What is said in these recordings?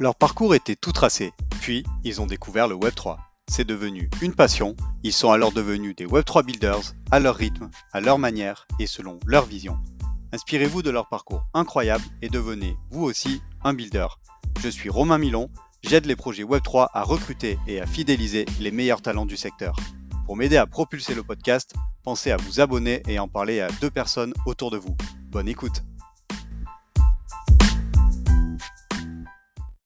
Leur parcours était tout tracé, puis ils ont découvert le Web3. C'est devenu une passion, ils sont alors devenus des Web3 builders, à leur rythme, à leur manière et selon leur vision. Inspirez-vous de leur parcours incroyable et devenez, vous aussi, un builder. Je suis Romain Milon, j'aide les projets Web3 à recruter et à fidéliser les meilleurs talents du secteur. Pour m'aider à propulser le podcast, pensez à vous abonner et en parler à 2 personnes autour de vous. Bonne écoute.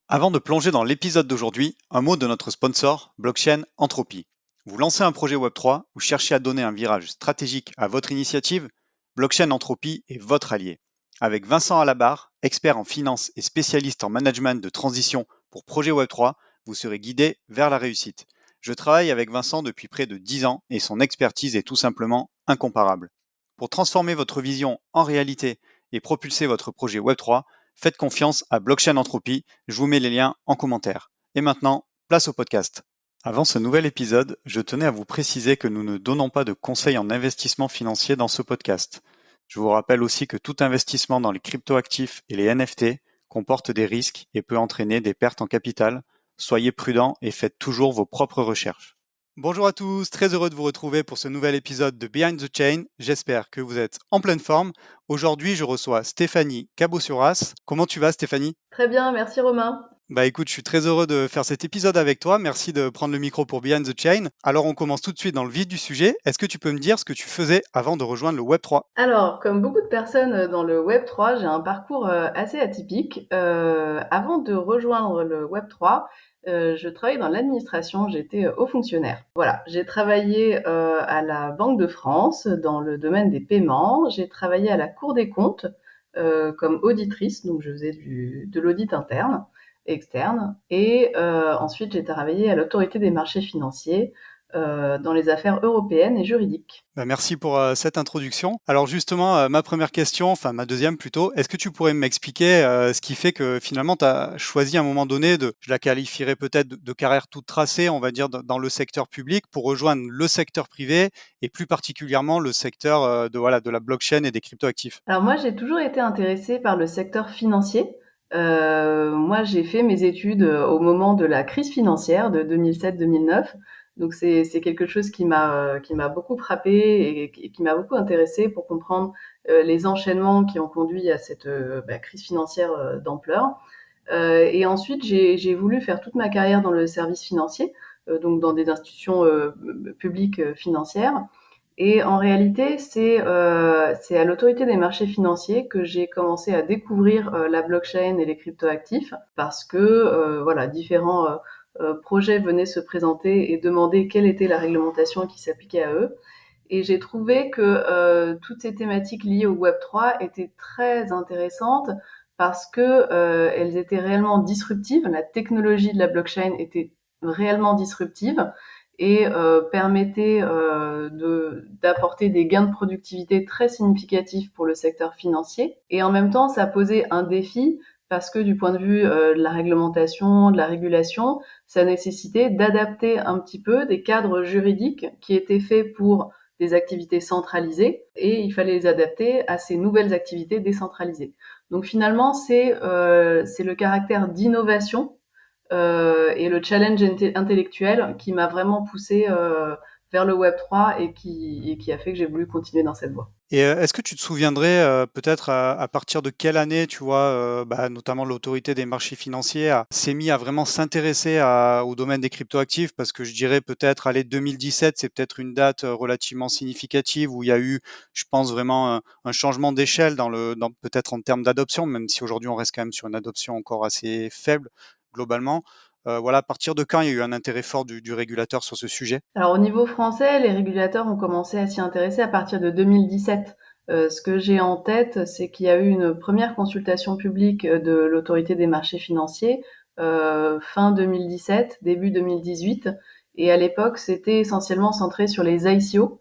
Avant de plonger dans l'épisode d'aujourd'hui, un mot de notre sponsor, Blockchain Entropy. Vous lancez un projet Web3 ou cherchez à donner un virage stratégique à votre initiative, Blockchain Entropy est votre allié. Avec Vincent à la barre, expert en finance et spécialiste en management de transition pour projet Web3, vous serez guidé vers la réussite. Je travaille avec Vincent depuis près de 10 ans et son expertise est tout simplement incomparable. Pour transformer votre vision en réalité et propulser votre projet Web3, faites confiance à Blockchain Entropy, je vous mets les liens en commentaire. Et maintenant, place au podcast. Avant ce nouvel épisode, je tenais à vous préciser que nous ne donnons pas de conseils en investissement financier dans ce podcast. Je vous rappelle aussi que tout investissement dans les cryptoactifs et les NFT comporte des risques et peut entraîner des pertes en capital. Soyez prudents et faites toujours vos propres recherches. Bonjour à tous, très heureux de vous retrouver pour ce nouvel épisode de Behind the Chain. J'espère que vous êtes en pleine forme. Aujourd'hui, je reçois Stéphanie Cabossuras. Comment tu vas, Stéphanie? Très bien, merci Romain. Écoute, je suis très heureux de faire cet épisode avec toi. Merci de prendre le micro pour Behind the Chain. Alors on commence tout de suite dans le vif du sujet. Est-ce que tu peux me dire ce que tu faisais avant de rejoindre le Web3? Alors, comme beaucoup de personnes dans le Web3, j'ai un parcours assez atypique. Avant de rejoindre le Web3, je travaillais dans l'administration, j'étais haut fonctionnaire. Voilà, j'ai travaillé à la Banque de France dans le domaine des paiements. J'ai travaillé à la Cour des comptes comme auditrice, donc je faisais de l'audit interne, externe. Et ensuite, j'ai travaillé à l'autorité des marchés financiers dans les affaires européennes et juridiques. Merci pour cette introduction. Alors justement, ma première question, enfin ma deuxième plutôt, est-ce que tu pourrais m'expliquer ce qui fait que finalement tu as choisi à un moment donné je la qualifierais peut-être de carrière toute tracée, on va dire, dans le secteur public pour rejoindre le secteur privé et plus particulièrement le secteur de la blockchain et des cryptoactifs? Alors moi, j'ai toujours été intéressée par le secteur financier. Moi, j'ai fait mes études au moment de la crise financière de 2007-2009. Donc c'est quelque chose qui m'a beaucoup frappée et qui m'a beaucoup intéressée pour comprendre les enchaînements qui ont conduit à cette crise financière d'ampleur. Et ensuite, j'ai voulu faire toute ma carrière dans le service financier, donc dans des institutions publiques financières. Et en réalité, c'est à l'autorité des marchés financiers que j'ai commencé à découvrir la blockchain et les cryptoactifs parce que voilà, différents projets venaient se présenter et demander quelle était la réglementation qui s'appliquait à eux. Et j'ai trouvé que toutes ces thématiques liées au Web3 étaient très intéressantes parce que elles étaient réellement disruptives. La technologie de la blockchain était réellement disruptive et permettait d'apporter des gains de productivité très significatifs pour le secteur financier. Et en même temps, ça posait un défi parce que du point de vue de la réglementation, de la régulation, ça nécessitait d'adapter un petit peu des cadres juridiques qui étaient faits pour des activités centralisées et il fallait les adapter à ces nouvelles activités décentralisées. Donc finalement, c'est le caractère d'innovation et le challenge intellectuel qui m'a vraiment poussée vers le Web3 et qui a fait que j'ai voulu continuer dans cette voie. Et est-ce que tu te souviendrais peut-être à partir de quelle année, tu vois, notamment l'autorité des marchés financiers s'est mis à vraiment s'intéresser au domaine des cryptoactifs? Parce que je dirais peut-être, allez, 2017, c'est peut-être une date relativement significative où il y a eu, je pense, vraiment un changement d'échelle peut-être en termes d'adoption, même si aujourd'hui on reste quand même sur une adoption encore assez faible globalement. Voilà, à partir de quand il y a eu un intérêt fort du régulateur sur ce sujet? Alors au niveau français, les régulateurs ont commencé à s'y intéresser à partir de 2017. Ce que j'ai en tête, c'est qu'il y a eu une première consultation publique de l'autorité des marchés financiers fin 2017, début 2018. Et à l'époque, c'était essentiellement centré sur les ICO,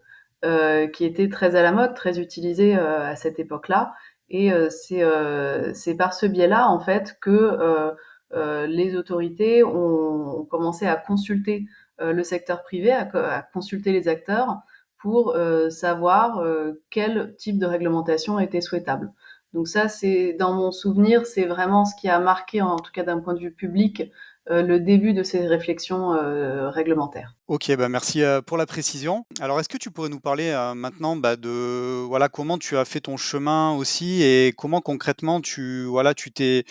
qui étaient très à la mode, très utilisés à cette époque-là. Et c'est par ce biais-là, en fait, que les autorités ont commencé à consulter le secteur privé, à consulter les acteurs pour savoir quel type de réglementation était souhaitable. Donc ça, c'est dans mon souvenir, c'est vraiment ce qui a marqué, en tout cas d'un point de vue public, le début de ces réflexions réglementaires. OK, bah, merci, pour la précision. Alors est-ce que tu pourrais nous parler, maintenant, bah, de voilà, comment tu as fait ton chemin aussi et comment concrètement voilà, tu t'es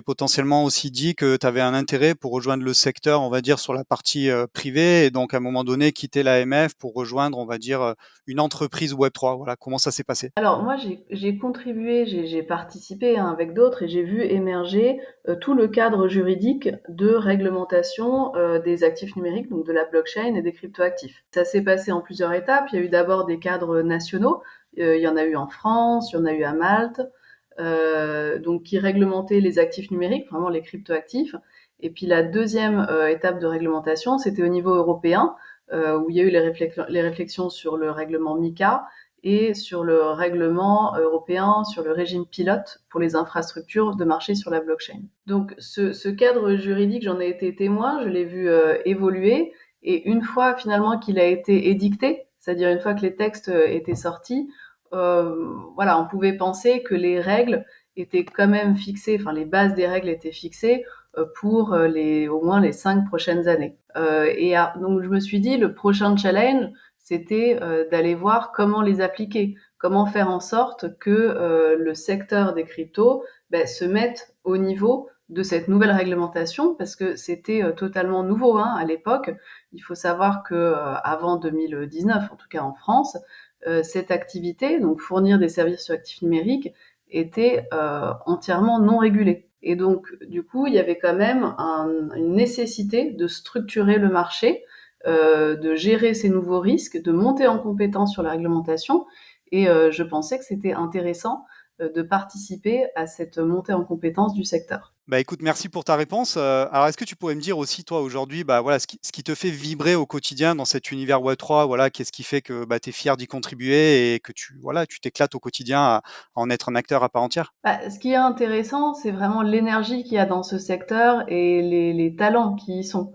potentiellement aussi dit que tu avais un intérêt pour rejoindre le secteur, on va dire, sur la partie, privée et donc à un moment donné quitter l'AMF pour rejoindre, on va dire, une entreprise Web3? Voilà, comment ça s'est passé? Alors moi, j'ai contribué, j'ai participé, hein, avec d'autres et j'ai vu émerger, tout le cadre juridique de réglementation, des actifs numériques, donc de la blockchain et des cryptoactifs. Ça s'est passé en plusieurs étapes. Il y a eu d'abord des cadres nationaux, il y en a eu en France, il y en a eu à Malte, donc qui réglementaient les actifs numériques, vraiment les cryptoactifs. Et puis la deuxième étape de réglementation, c'était au niveau européen, où il y a eu les réflexions sur le règlement MiCA et sur le règlement européen sur le régime pilote pour les infrastructures de marché sur la blockchain. Donc ce cadre juridique, j'en ai été témoin, je l'ai vu évoluer, et une fois finalement qu'il a été édicté, c'est-à-dire une fois que les textes étaient sortis, voilà, on pouvait penser que les règles étaient quand même fixées, enfin les bases des règles étaient fixées pour au moins les 5 prochaines années. Donc je me suis dit, le prochain challenge, c'était d'aller voir comment les appliquer, comment faire en sorte que le secteur des cryptos se mette au niveau de cette nouvelle réglementation, parce que c'était totalement nouveau, hein, à l'époque. Il faut savoir que avant 2019, en tout cas en France, cette activité, donc fournir des services sur actifs numériques, était entièrement non régulée. Et donc, du coup, il y avait quand même une nécessité de structurer le marché, de gérer ces nouveaux risques, de monter en compétence sur la réglementation. Et je pensais que c'était intéressant de participer à cette montée en compétence du secteur. Bah, écoute, merci pour ta réponse. Alors est-ce que tu pourrais me dire aussi, toi, aujourd'hui, bah, voilà, ce qui te fait vibrer au quotidien dans cet univers Web3, voilà, qu'est-ce qui fait que, bah, tu es fier d'y contribuer et que voilà, tu t'éclates au quotidien à en être un acteur à part entière? Ce qui est intéressant, c'est vraiment l'énergie qu'il y a dans ce secteur et les talents qui y sont.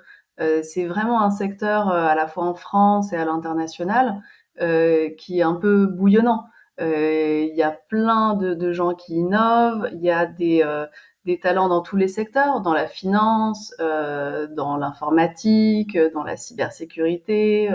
C'est vraiment un secteur, à la fois en France et à l'international, qui est un peu bouillonnant. Il y a plein de gens qui innovent, il y a des talents dans tous les secteurs, dans la finance, dans l'informatique, dans la cybersécurité,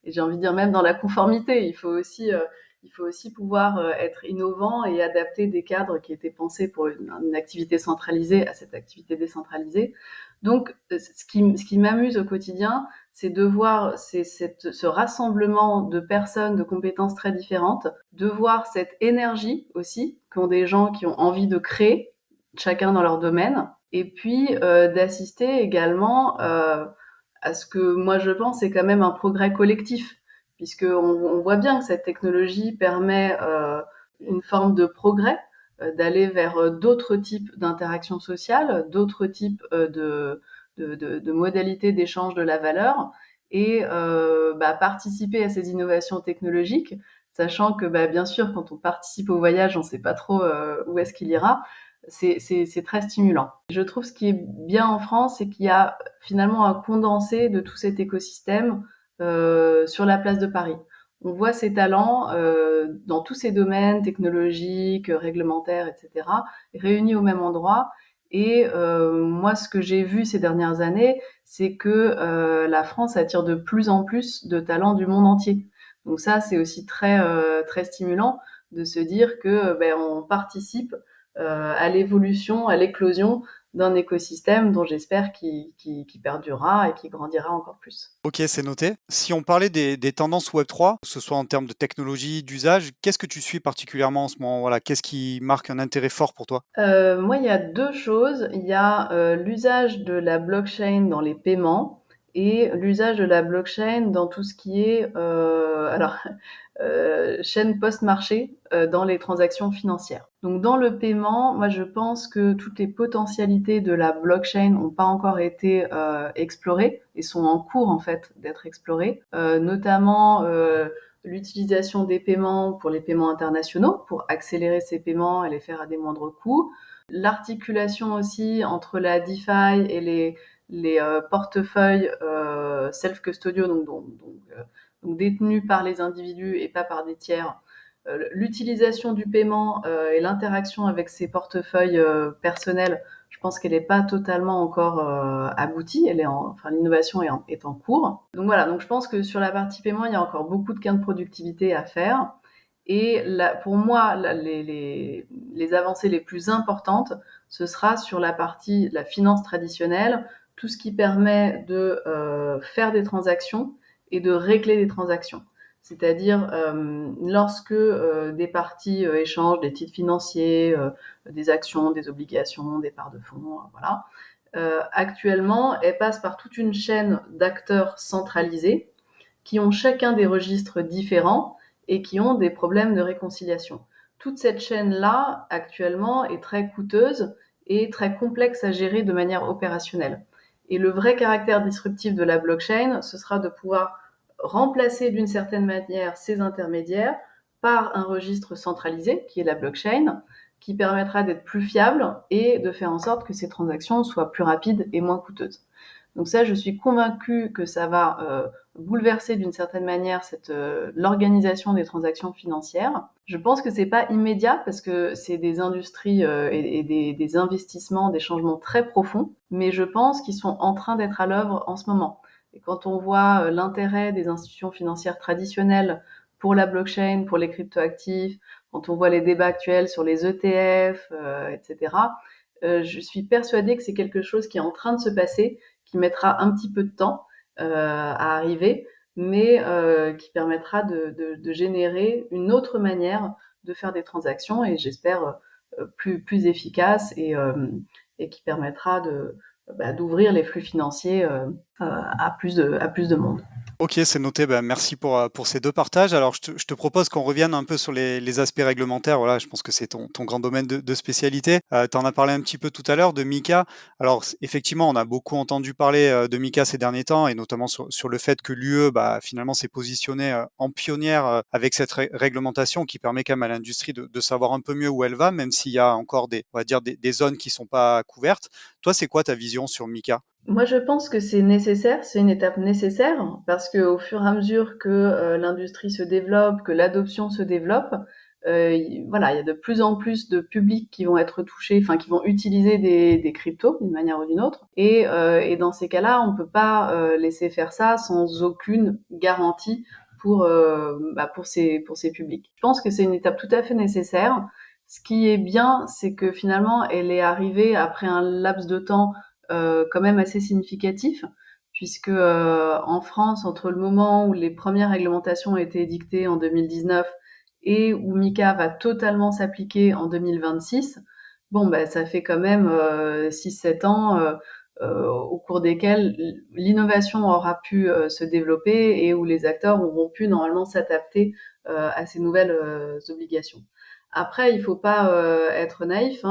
et j'ai envie de dire même dans la conformité. Il faut aussi pouvoir être innovant et adapter des cadres qui étaient pensés pour une activité centralisée à cette activité décentralisée. Donc, ce qui m'amuse au quotidien, c'est de voir ce rassemblement de personnes de compétences très différentes, de voir cette énergie aussi qu'ont des gens qui ont envie de créer, chacun dans leur domaine, et puis d'assister également à ce que moi je pense est quand même un progrès collectif, puisqu'on voit bien que cette technologie permet une forme de progrès, d'aller vers d'autres types d'interactions sociales, d'autres types de modalités d'échange de la valeur, et participer à ces innovations technologiques, sachant que bien sûr, quand on participe au voyage, on ne sait pas trop où est-ce qu'il ira. C'est très stimulant. Je trouve ce qui est bien en France, c'est qu'il y a finalement un condensé de tout cet écosystème sur la place de Paris. On voit ces talents dans tous ces domaines technologiques, réglementaires, etc., réunis au même endroit. Et moi, ce que j'ai vu ces dernières années, c'est que la France attire de plus en plus de talents du monde entier. Donc ça, c'est aussi très stimulant de se dire que on participe à l'évolution, à l'éclosion d'un écosystème dont j'espère qu'il perdurera et qui grandira encore plus. OK, c'est noté. Si on parlait des tendances Web3, que ce soit en termes de technologie, d'usage, qu'est-ce que tu suis particulièrement en ce moment? Voilà, qu'est-ce qui marque un intérêt fort pour toi? Moi, il y a 2 choses. Il y a l'usage de la blockchain dans les paiements et l'usage de la blockchain dans tout ce qui est chaîne post-marché dans les transactions financières. Donc dans le paiement, moi je pense que toutes les potentialités de la blockchain n'ont pas encore été explorées et sont en cours en fait d'être explorées, notamment l'utilisation des paiements pour les paiements internationaux, pour accélérer ces paiements et les faire à des moindres coûts. L'articulation aussi entre la DeFi et les portefeuilles self-custodiaux, donc détenus par les individus et pas par des tiers, l'utilisation du paiement et l'interaction avec ses portefeuilles personnels, je pense qu'elle n'est pas totalement encore aboutie. Enfin, l'innovation est en cours. Donc voilà, donc je pense que sur la partie paiement, il y a encore beaucoup de gains de productivité à faire. Et pour moi, les avancées les plus importantes, ce sera sur la partie de la finance traditionnelle, tout ce qui permet de faire des transactions et de régler des transactions. C'est-à-dire lorsque des parties échangent des titres financiers, des actions, des obligations, des parts de fonds, voilà. Actuellement, elles passent par toute une chaîne d'acteurs centralisés qui ont chacun des registres différents et qui ont des problèmes de réconciliation. Toute cette chaîne-là, actuellement, est très coûteuse et très complexe à gérer de manière opérationnelle. Et le vrai caractère disruptif de la blockchain, ce sera de pouvoir remplacer d'une certaine manière ces intermédiaires par un registre centralisé, qui est la blockchain, qui permettra d'être plus fiable et de faire en sorte que ces transactions soient plus rapides et moins coûteuses. Donc ça, je suis convaincue que ça va bouleverser d'une certaine manière l'organisation des transactions financières. Je pense que c'est pas immédiat parce que c'est des industries et des investissements, des changements très profonds, mais je pense qu'ils sont en train d'être à l'œuvre en ce moment. Et quand on voit l'intérêt des institutions financières traditionnelles pour la blockchain, pour les cryptoactifs, quand on voit les débats actuels sur les ETF, etc., je suis persuadée que c'est quelque chose qui est en train de se passer, qui mettra un petit peu de temps à arriver, mais qui permettra de générer une autre manière de faire des transactions et j'espère plus efficace et qui permettra d'ouvrir les flux financiers à plus de monde. Ok, c'est noté. Ben, merci pour ces deux partages. Alors, je te propose qu'on revienne un peu sur les aspects réglementaires. Voilà, je pense que c'est ton grand domaine de spécialité. Tu en as parlé un petit peu tout à l'heure de MiCA. Alors, effectivement, on a beaucoup entendu parler de MiCA ces derniers temps, et notamment sur le fait que l'UE, bah, finalement, s'est positionnée en pionnière avec cette réglementation qui permet quand même à l'industrie de savoir un peu mieux où elle va, même s'il y a encore on va dire des zones qui sont pas couvertes. Toi, c'est quoi ta vision sur MiCA? Moi, je pense que c'est nécessaire, c'est une étape nécessaire parce qu'au fur et à mesure que l'industrie se développe, que l'adoption se développe, voilà, il y a de plus en plus de publics qui vont être touchés, enfin qui vont utiliser des cryptos d'une manière ou d'une autre. Et dans ces cas-là, on peut pas laisser faire ça sans aucune garantie pour ces publics. Je pense que c'est une étape tout à fait nécessaire. Ce qui est bien, c'est que finalement, elle est arrivée après un laps de temps quand même assez significatif, puisque en France, entre le moment où les premières réglementations ont été édictées en 2019 et où MiCA va totalement s'appliquer en 2026, bon, bah, ça fait quand même 6-7 ans au cours desquels l'innovation aura pu se développer et où les acteurs auront pu normalement s'adapter à ces nouvelles obligations. Après, il faut pas être naïf.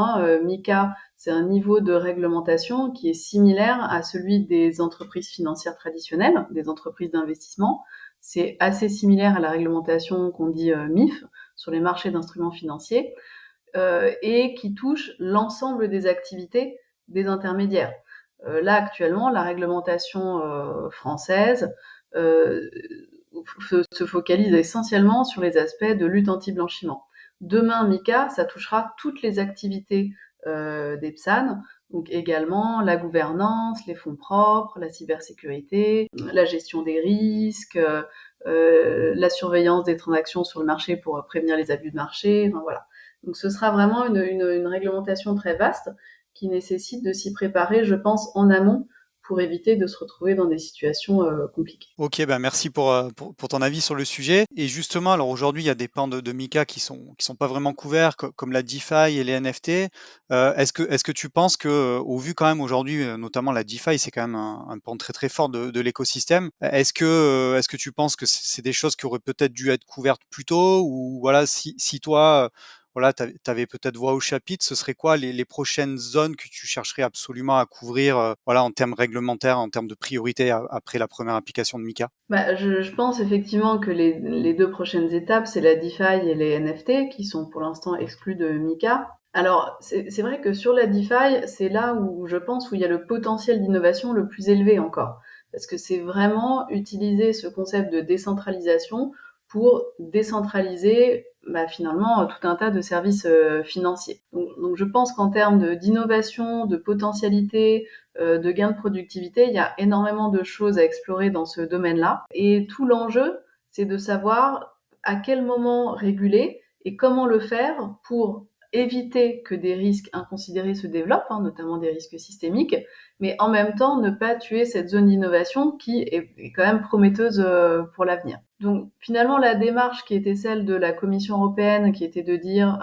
MiCA, c'est un niveau de réglementation qui est similaire à celui des entreprises financières traditionnelles, des entreprises d'investissement. C'est assez similaire à la réglementation qu'on dit MIF sur les marchés d'instruments financiers et qui touche l'ensemble des activités des intermédiaires. Là, actuellement, la réglementation française se focalise essentiellement sur les aspects de lutte anti-blanchiment. Demain, MiCA, ça touchera toutes les activités des PSAN, donc également la gouvernance, les fonds propres, la cybersécurité, la gestion des risques, la surveillance des transactions sur le marché pour prévenir les abus de marché, enfin voilà. Donc ce sera vraiment une réglementation très vaste qui nécessite de s'y préparer, je pense, en amont pour éviter de se retrouver dans des situations compliquées. Ok, ben merci pour ton avis sur le sujet. Et justement, alors aujourd'hui, il y a des pans de MiCA qui sont pas vraiment couverts, comme la DeFi et les NFT. Est-ce que tu penses que, au vu quand même aujourd'hui, notamment la DeFi, c'est quand même un pan très très fort de l'écosystème. Est-ce que tu penses que c'est des choses qui auraient peut-être dû être couvertes plus tôt, ou voilà, si toi, voilà, tu avais peut-être voix au chapitre, ce serait quoi les prochaines zones que tu chercherais absolument à couvrir, voilà, en termes réglementaires, en termes de priorité après la première application de MiCA? Bah, je pense effectivement que les deux prochaines étapes, c'est la DeFi et les NFT qui sont pour l'instant exclus de MiCA. Alors, c'est vrai que sur la DeFi, c'est là où je pense où il y a le potentiel d'innovation le plus élevé encore. Parce que c'est vraiment utiliser ce concept de décentralisation pour décentraliser finalement tout un tas de services financiers. Donc je pense qu'en termes d'innovation, de potentialité, de gains de productivité, il y a énormément de choses à explorer dans ce domaine-là. Et tout l'enjeu, c'est de savoir à quel moment réguler et comment le faire pour éviter que des risques inconsidérés se développent, notamment des risques systémiques, mais en même temps ne pas tuer cette zone d'innovation qui est quand même prometteuse pour l'avenir. Donc finalement, la démarche qui était celle de la Commission européenne, qui était de dire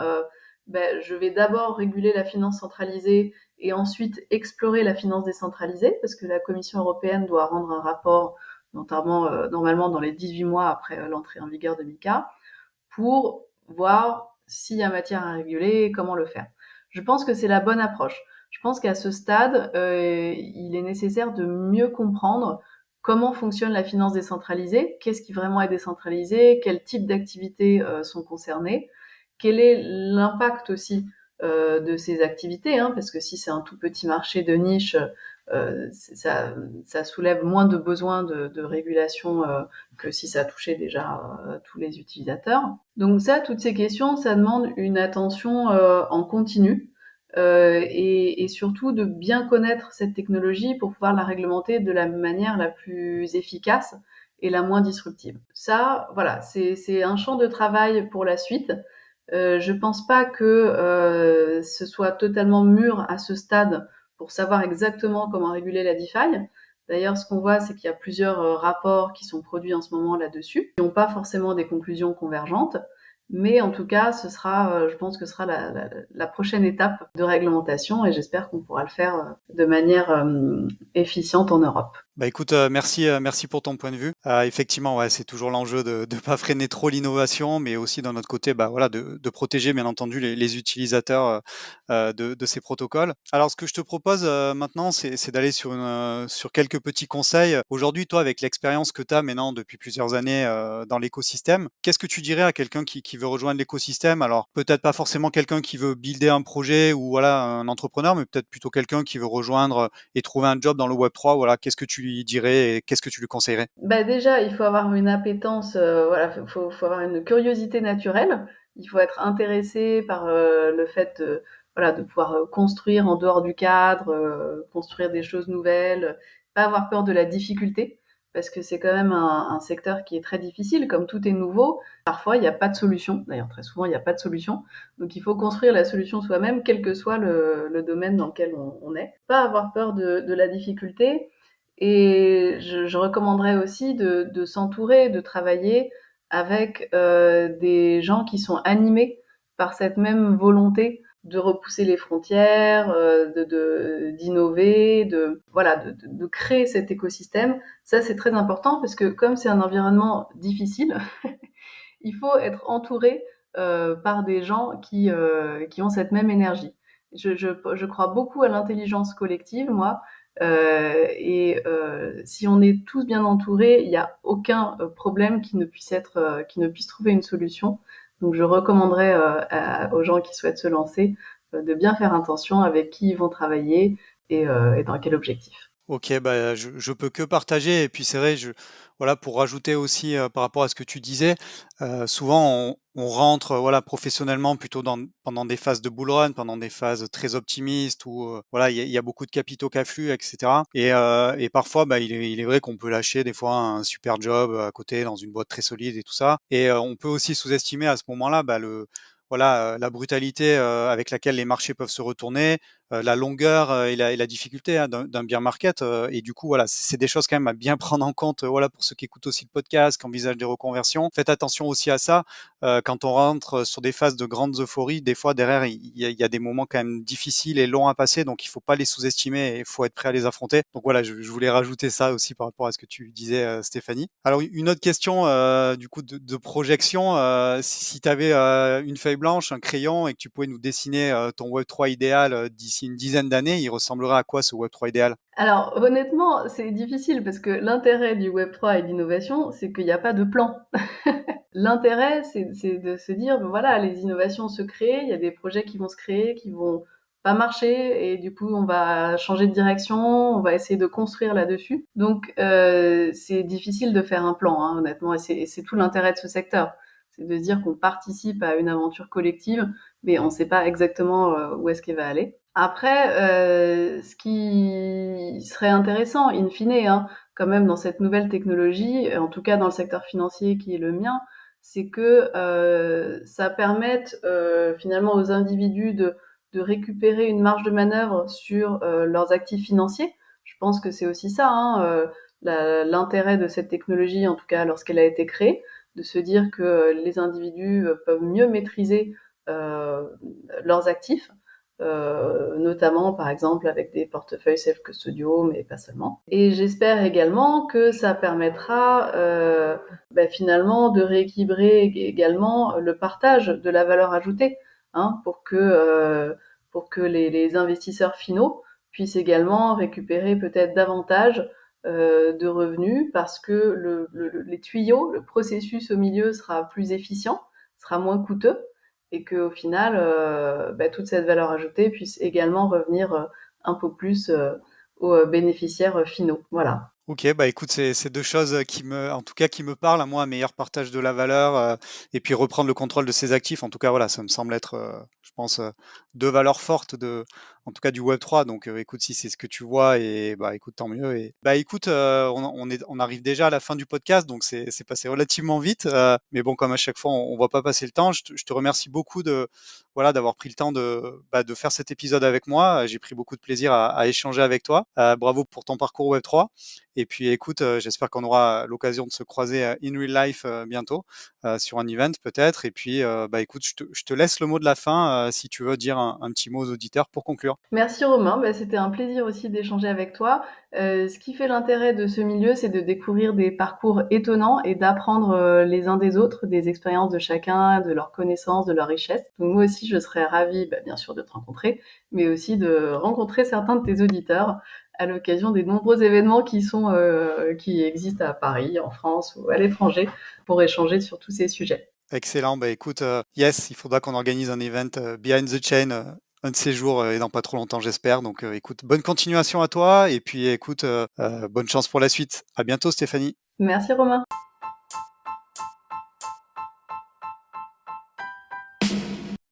je vais d'abord réguler la finance centralisée et ensuite explorer la finance décentralisée, parce que la Commission européenne doit rendre un rapport, notamment normalement dans les 18 mois après l'entrée en vigueur de MiCA, pour voir s'il y a matière à réguler et comment le faire. Je pense que c'est la bonne approche. Je pense qu'à ce stade, il est nécessaire de mieux comprendre comment fonctionne la finance décentralisée, qu'est-ce qui vraiment est décentralisé, quels types d'activités sont concernées, quel est l'impact aussi de ces activités, parce que si c'est un tout petit marché de niche, ça soulève moins de besoins de régulation que si ça touchait déjà tous les utilisateurs. Donc ça, toutes ces questions, ça demande une attention en continu et surtout de bien connaître cette technologie pour pouvoir la réglementer de la manière la plus efficace et la moins disruptive. Ça, voilà, c'est un champ de travail pour la suite. Je pense pas que ce soit totalement mûr à ce stade pour savoir exactement comment réguler la DeFi. D'ailleurs, ce qu'on voit, c'est qu'il y a plusieurs rapports qui sont produits en ce moment là-dessus, qui n'ont pas forcément des conclusions convergentes. Mais en tout cas, ce sera, je pense que ce sera la prochaine étape de réglementation et j'espère qu'on pourra le faire de manière efficiente en Europe. Bah écoute, merci pour ton point de vue. Effectivement, ouais, c'est toujours l'enjeu de ne pas freiner trop l'innovation, mais aussi d'un autre côté, bah voilà, de protéger bien entendu les utilisateurs de ces protocoles. Alors, ce que je te propose maintenant, c'est d'aller sur quelques petits conseils. Aujourd'hui, toi, avec l'expérience que tu as maintenant depuis plusieurs années dans l'écosystème, qu'est-ce que tu dirais à quelqu'un qui veut rejoindre l'écosystème? Alors, peut-être pas forcément quelqu'un qui veut builder un projet ou voilà un entrepreneur, mais peut-être plutôt quelqu'un qui veut rejoindre et trouver un job dans le Web3, voilà, qu'est-ce que tu lui dirais et qu'est-ce que tu lui conseillerais? Déjà, il faut avoir une appétence, voilà, faut avoir une curiosité naturelle. Il faut être intéressé par le fait voilà, de pouvoir construire en dehors du cadre, construire des choses nouvelles, pas avoir peur de la difficulté, parce que c'est quand même un secteur qui est très difficile, comme tout est nouveau. Parfois, il n'y a pas de solution. D'ailleurs, très souvent, il n'y a pas de solution. Donc, il faut construire la solution soi-même, quel que soit le domaine dans lequel on est. Pas avoir peur de la difficulté. Et je recommanderais aussi de s'entourer, de travailler avec des gens qui sont animés par cette même volonté de repousser les frontières, d'innover, voilà, de créer cet écosystème. Ça, c'est très important parce que comme c'est un environnement difficile, il faut être entouré par des gens qui ont cette même énergie. Je crois beaucoup à l'intelligence collective, moi, si on est tous bien entourés, il n'y a aucun problème qui ne puisse trouver une solution. Donc je recommanderais aux gens qui souhaitent se lancer de bien faire attention avec qui ils vont travailler et dans quel objectif. Ok, bah, je peux que partager. Et puis c'est vrai, voilà, pour rajouter aussi par rapport à ce que tu disais, souvent on rentre voilà, professionnellement plutôt pendant des phases de bull run, pendant des phases très optimistes où voilà, il y a beaucoup de capitaux qui affluent, etc. Et parfois, bah, il est vrai qu'on peut lâcher des fois un super job à côté dans une boîte très solide et tout ça. Et on peut aussi sous-estimer à ce moment-là bah, voilà, la brutalité avec laquelle les marchés peuvent se retourner, la longueur et la difficulté d'un bear market. Et du coup, voilà, c'est des choses quand même à bien prendre en compte. Voilà, pour ceux qui écoutent aussi le podcast, qui envisagent des reconversions, faites attention aussi à ça. Quand on rentre sur des phases de grandes euphories, des fois derrière, il y a des moments quand même difficiles et longs à passer, donc il faut pas les sous-estimer et il faut être prêt à les affronter. Donc voilà, je voulais rajouter ça aussi par rapport à ce que tu disais, Stéphanie. Alors une autre question du coup de projection, si tu avais une feuille blanche, un crayon et que tu pouvais nous dessiner ton Web3 idéal d'ici une dizaine d'années, il ressemblerait à quoi ce Web3 idéal? Alors honnêtement, c'est difficile parce que l'intérêt du Web3 et de l'innovation, c'est qu'il n'y a pas de plan. L'intérêt, c'est de se dire, voilà, les innovations se créent, il y a des projets qui vont se créer, qui vont pas marcher et du coup on va changer de direction, on va essayer de construire là-dessus. Donc c'est difficile de faire un plan, hein, honnêtement, et c'est tout l'intérêt de ce secteur. C'est de se dire qu'on participe à une aventure collective, mais on ne sait pas exactement où est-ce qu'elle va aller. Après, ce qui serait intéressant, in fine, hein, quand même dans cette nouvelle technologie, en tout cas dans le secteur financier qui est le mien, c'est que ça permette finalement aux individus de récupérer une marge de manœuvre sur leurs actifs financiers. Je pense que c'est aussi ça, hein, l'intérêt de cette technologie, en tout cas lorsqu'elle a été créée, de se dire que les individus peuvent mieux maîtriser euh, leurs actifs, notamment par exemple avec des portefeuilles self-custodiaux, mais pas seulement. Et j'espère également que ça permettra finalement de rééquilibrer également le partage de la valeur ajoutée, hein, pour que les investisseurs finaux puissent également récupérer peut-être davantage de revenus parce que les tuyaux, le processus au milieu sera plus efficient, sera moins coûteux et qu'au final, toute cette valeur ajoutée puisse également revenir un peu plus aux bénéficiaires finaux. Voilà. Ok, bah écoute, c'est deux choses en tout cas, qui me parlent à moi, un meilleur partage de la valeur et puis reprendre le contrôle de ses actifs. En tout cas, voilà, ça me semble être, je pense, deux valeurs fortes en tout cas du Web 3. Donc, écoute, si c'est ce que tu vois, et bah écoute, tant mieux. Et bah écoute, on arrive déjà à la fin du podcast, donc c'est passé relativement vite. Mais bon, comme à chaque fois, on voit pas passer le temps. Je te remercie beaucoup d'avoir pris le temps de faire cet épisode avec moi. J'ai pris beaucoup de plaisir à échanger avec toi. Bravo pour ton parcours Web 3. Et puis écoute, j'espère qu'on aura l'occasion de se croiser in real life bientôt, sur un event peut-être. Et puis bah écoute, je te laisse le mot de la fin si tu veux dire un petit mot aux auditeurs pour conclure. Merci Romain, c'était un plaisir aussi d'échanger avec toi. Ce qui fait l'intérêt de ce milieu, c'est de découvrir des parcours étonnants et d'apprendre les uns des autres, des expériences de chacun, de leurs connaissances, de leurs richesses. Donc moi aussi, je serais ravie, bien sûr, de te rencontrer, mais aussi de rencontrer certains de tes auditeurs à l'occasion des nombreux événements qui existent à Paris, en France ou à l'étranger pour échanger sur tous ces sujets. Excellent, bah écoute, yes, il faudra qu'on organise un event behind the chain un de ces jours et dans pas trop longtemps, j'espère. Donc écoute, bonne continuation à toi et puis écoute, bonne chance pour la suite. À bientôt, Stéphanie. Merci Romain.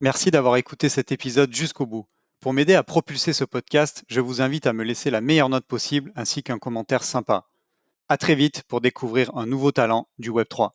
Merci d'avoir écouté cet épisode jusqu'au bout. Pour m'aider à propulser ce podcast, je vous invite à me laisser la meilleure note possible ainsi qu'un commentaire sympa. À très vite pour découvrir un nouveau talent du Web3.